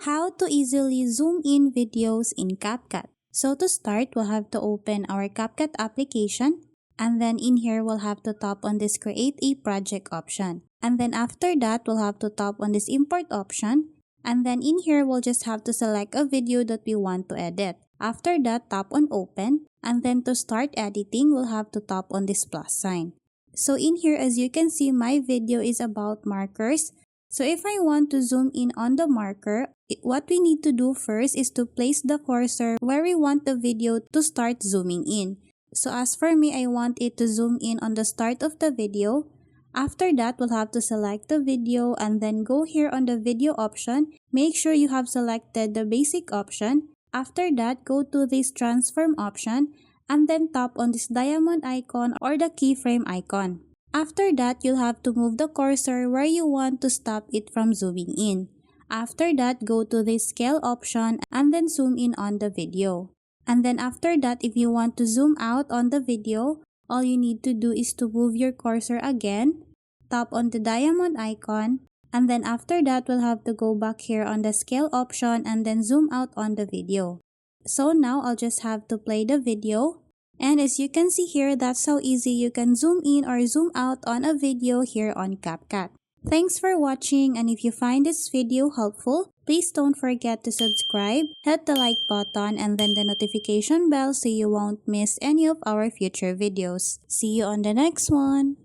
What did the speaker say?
How to easily zoom in videos in CapCut. So to start, we'll have to open our CapCut application, and then in here we'll have to tap on this create a project option. And then after that, we'll have to tap on this import option, and then in here we'll just have to select a video that we want to edit. After that, tap on open, and then to start editing, we'll have to tap on this plus sign. So in here, as you can see, my video is about markers. So if I want to zoom in on the marker, what we need to do first is to place the cursor where we want the video to start zooming in. So as for me, I want it to zoom in on the start of the video. After that, we'll have to select the video and then go here on the video option. Make sure you have selected the basic option. After that, go to this transform option and then tap on this diamond icon or the keyframe icon. After that, you'll have to move the cursor where you want to stop it from zooming in. After that, go to the scale option and then zoom in on the video. And then after that, if you want to zoom out on the video, all you need to do is to move your cursor again, tap on the diamond icon, and then after that, we'll have to go back here on the scale option and then zoom out on the video. So now I'll just have to play the video. And as you can see here, that's how easy you can zoom in or zoom out on a video here on CapCut. Thanks for watching, and if you find this video helpful, please don't forget to subscribe, hit the like button, and then the notification bell so you won't miss any of our future videos. See you on the next one!